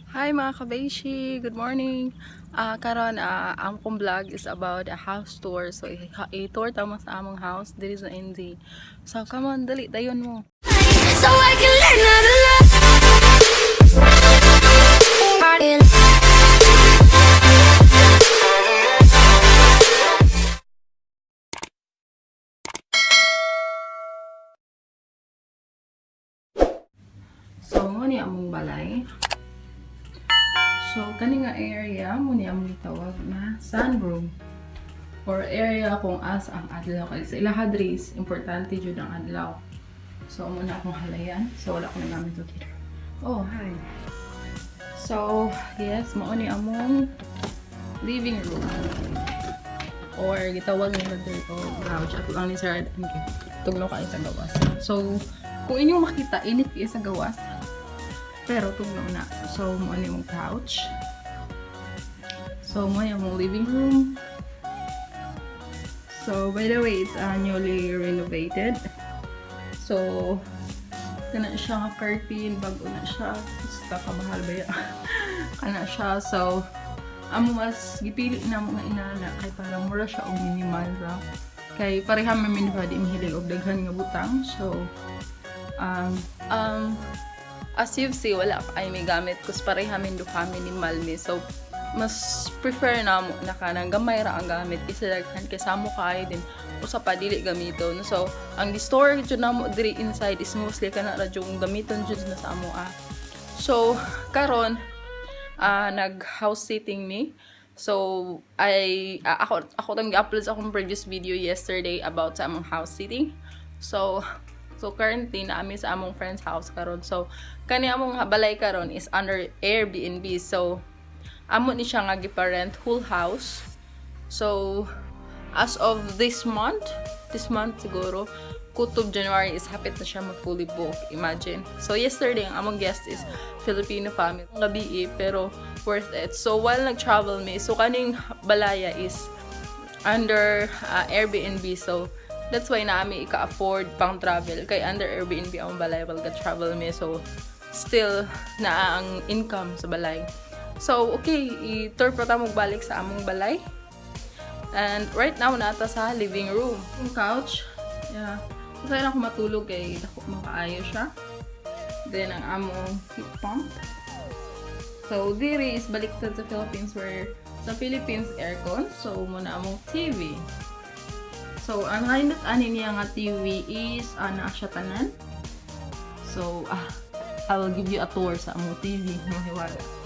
Hi mga kabeshi! Good morning! Karon ang kong vlog is about a house tour. So, i-tour tamo sa among house. There is a NZ. So, come on, dali, dayon mo. So I can learn how to love. So, mo ni among balay. So, kani nga area mo ni among tawag na sunroom or area kung as ang adlaw kay sa ilaha diri is importante jud ang adlaw. So, muna akong halayan. So, wala akong nagamit ito dito. Oh, hi! So, yes, mao ni among living room. Or gitawag nila dito couch. Ako lang ni Sir Adam kay tugno ka sa gawas. So, kung inyong makita, init kayo sa gawas. Pero tugno na. So, mo ni mong couch. So, mo ni among living room. So, by the way, it's newly renovated. So, kana siya nga curtain, bago na siya. Basta kabahal ba yan? Kana siya. So, amo mas gipili na mga inana kay para mura siya o minimal ra. Kay pareha man ba di mahilig og daghan nga butang. So, as you see, wala pa ay may gamit kus pareha min duha minimal mi. So, mas prefer na mo na kanang gamay ra ang gamit isa daghan kay samo kay din usa pa dili gamiton. So ang store jud namo diri inside is mostly kana ra jud gamiton jud na sa amo. So karon nag house sitting me. So ako tang gi-upload sa akong previous video yesterday about sa among house sitting. So currently na ami sa among friend's house karon. So kani among balay karon is under Airbnb. So amo ni siya nga giparent whole house. So as of this month siguro kutob January is hapit na siya mag-fully book. Imagine. So yesterday ang among guest is Filipino family. Gabi pero worth it. So while nag-travel me, so kaning balaya is under Airbnb. So that's why naami ika-afford pang travel kay under Airbnb ang balay while ga-travel me. So still na ang income sa balay. So, okay, i-tour pa tayo magbalik sa among balay. And right now, nata sa living room. Yung couch, yeah. Masaya na ako matulog kay dako makaayo siya. Then, ang among heat pump. So, diri is baliktad sa Philippines where sa Philippines aircon. So, muna among TV. So, ang hinat ani niya nga TV is na siya tanan. So, I will give you a tour sa among TV. Mahiwala.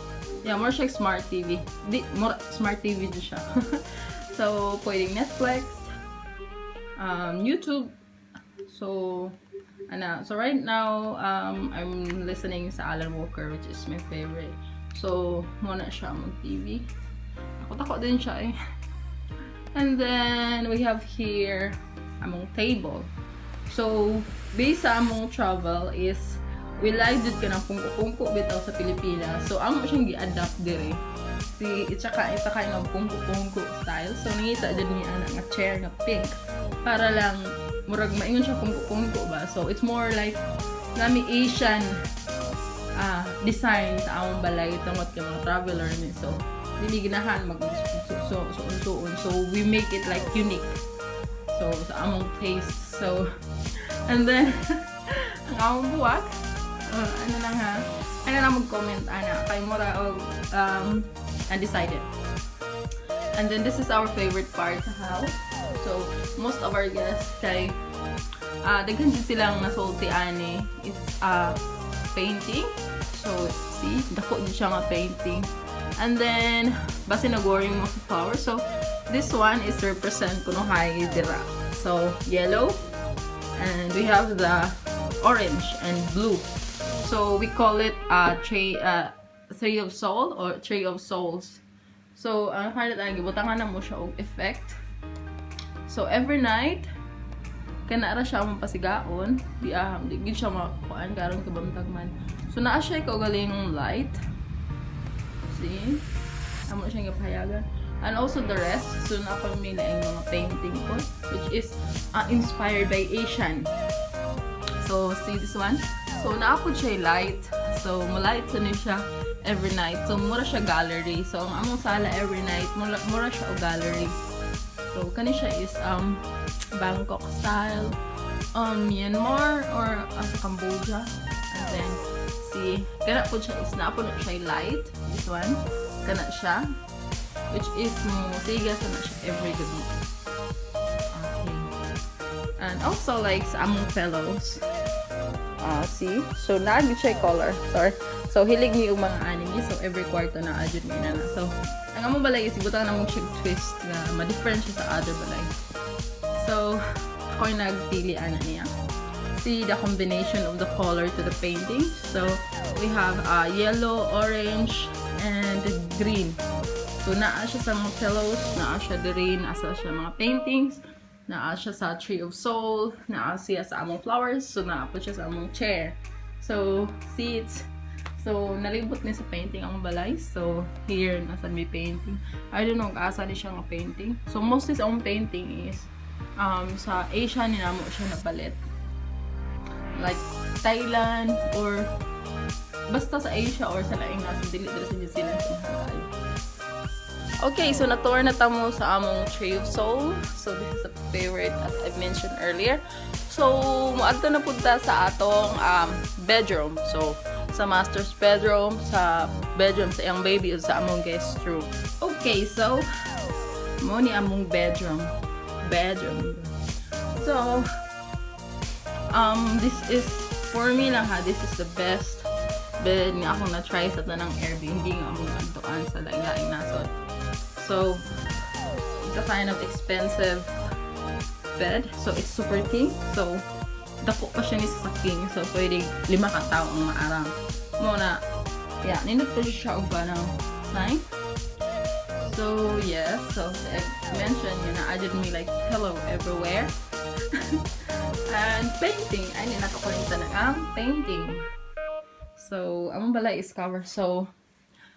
Yeah, more siya smart TV. More smart TV din siya. So, pwedeng Netflix, YouTube. So, so right now, I'm listening sa Alan Walker, which is my favorite. So, muna siya among TV. Takot din siya eh. And then, we have here among table. So, based sa among travel is we like jud ka ng pungko-pungko bitaw sa Pilipinas. So, amo siyang gi-adapt diri. Itsaka nga pungko-pungko style. So, nangita jud niya nga chair nga pink. Para lang, murag maingon siya pungko-pungko ba. So, it's more like nami Asian design sa among balay tungod kay mga traveler ni. So, dili ginahan mag-suon. So, we make it like unique. So, sa among taste. So, and then, ang among buwak, ano lang mag-comment kay mura og undecided. And then this is our favorite part sa house. So most of our guests kay daghan din silang nasulti ani is painting. So see, dako din siya nga painting. And then base nag-worrying mo sa flower. So this one is represent kuno hay dira. So yellow, and we have the orange and blue. So we call it tree of soul or tree of souls. So ang halit ang gibutangan na mo siya og effect. So every night kana ra siya mong pasigaon, di gid siya makuan karon kabamtag man. So naa siya ikaw galing light. See? Amo siya gipahayagan. And also the rest, so na pa mi na mga painting ko which is inspired by Asian. So see this one? So, naapod siya light. So, malight sa niya siya. every night. So mura siya gallery. So ang among sala every night mura siya o gallery. So kani siya is Bangkok style, Myanmar or sa Cambodia. And then see, kana po siya is na po siya light. This one, kana siya, which is mo siga sa na siya every gabi. Okay. And also like sa among fellows. See? So naagid siya color. Sorry. So hilig ni yung mga anime. So every kwarto na adjud mi na. So ang among balay is ibutang na mong siya twist na ma-different siya sa other balay. So ako'y nagpili ana niya. See the combination of the color to the painting. So we have yellow, orange, and green. So naa siya sa mga pillows, naa siya diri, asa siya mga paintings, naa siya sa Tree of Soul, naa siya sa among flowers, so naa po siya sa among chair. So seats. So nalibot ni sa painting ang balay. So here nasa may painting. I don't know kung asa ni siya nga painting. So mostly sa among painting is sa Asia ni namo siya napalit. Like Thailand or basta sa Asia or sa laing nasa dili sa New Zealand sa Hawaii. Okay, so na-tour na tamo sa among Tree of Soul. So this is a favorite as I mentioned earlier. So moadto na punta sa atong bedroom. So sa master's bedroom, sa bedroom sa iyang baby o sa among guest room. Okay, so mo ni among bedroom. So this is for me lang ha, this is the best bed nga akong na-try sa tanang Airbnb nga among adtuan sa laing-laing nasod. So it's a kind of expensive bed. So it's super king. So dako pa siya ni sa king. So pwede 5 ka tao ang maarang. Muna, yeah, nindot pa siya og ba ng sign. So yes, so as I mentioned, I did me like pillow everywhere. And painting, ay ninakakulinta na ang painting. So among balay is cover. So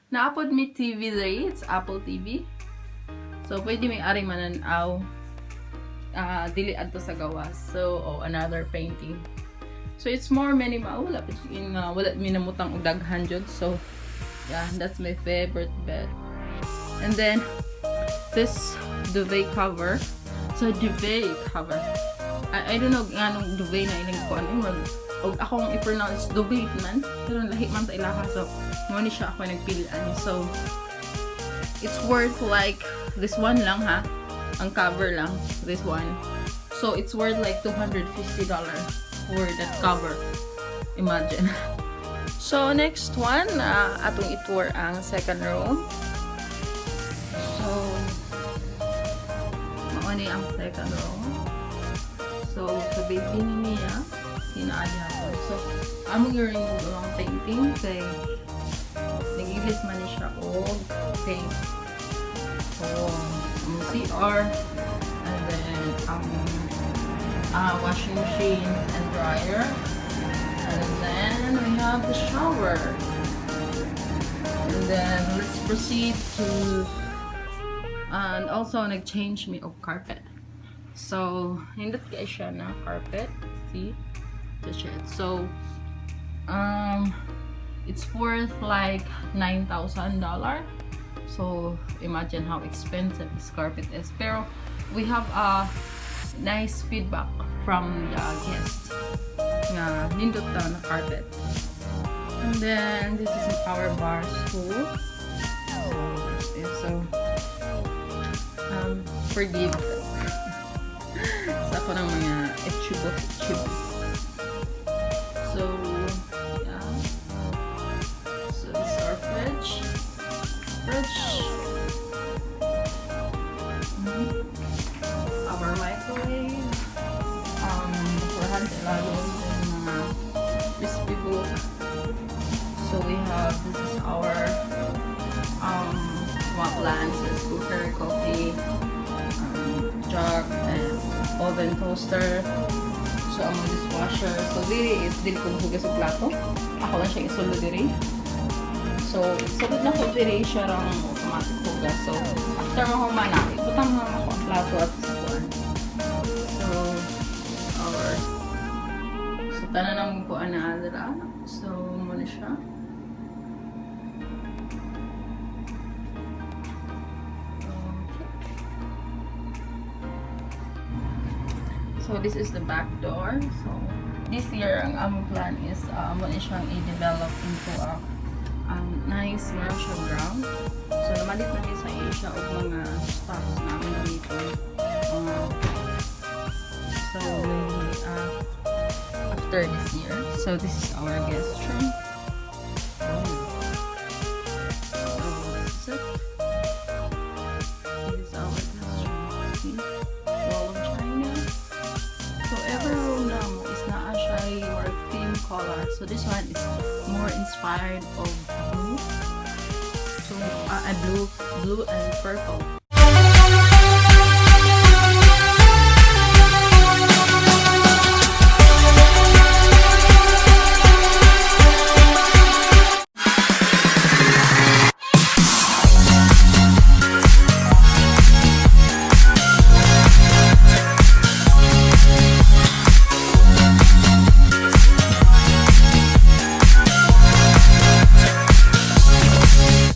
naapod mi TV there, it's Apple TV. So pwede may ari mananaw dili adto sa gawas. So another painting. So it's more minimal. Wala mi namutang og daghan jud. So yeah, that's my favorite bed. And then this duvet cover. So duvet cover. I don't know nganong duvet na ining kuan og akong i-pronounce duvet man, pero lahi man sa ilaha. So mo ni siya ako nagpilian. So it's worth like this one lang ha. Ang cover lang, this one. So it's worth like $250 for that cover. Imagine. So next one, atong i-tour ang second room. So mao ni ang second room. So sa baby ni Mia, sinaadi ako. So among yung ang painting kay nag-ilis man ni siya og paint. So CR, and then washing machine and dryer, and then we have the shower. And then let's proceed to, and also nag-change me of carpet. So hindot kay siya na carpet. See the shit. So it's worth like $9,000. So imagine how expensive this carpet is. Pero we have a nice feedback from the guests nga nindot ta na carpet. And then this is our bar stool. So forgive sa ako ng mga etchubo. So yeah. So this is our fridge. Our microwave, for ilalim ng mga recipe book. So we have, this is our appliances, cooker, coffee, jug, and oven toaster. So ang dishwasher. So dili kong hugas sa plato. Ako lang siyang isulod diri. So, sabot na ko diri siya rang automatic hugas. So, after mo humana, ibutang mo ako ang plato at sakuan. So, tanan ang kuan na adra. So, muna siya. So this is the back door. So this year ang among plan is amo na siyang i-develop into a nice commercial ground. So namalit na sa Asia og mga stuff namin dito. So maybe after this year. So this is our guest room. So this is it. This is our guest room. See? Wall of China. So every room na mo is naa siya your theme color. So this one is more inspired of blue. So blue and purple.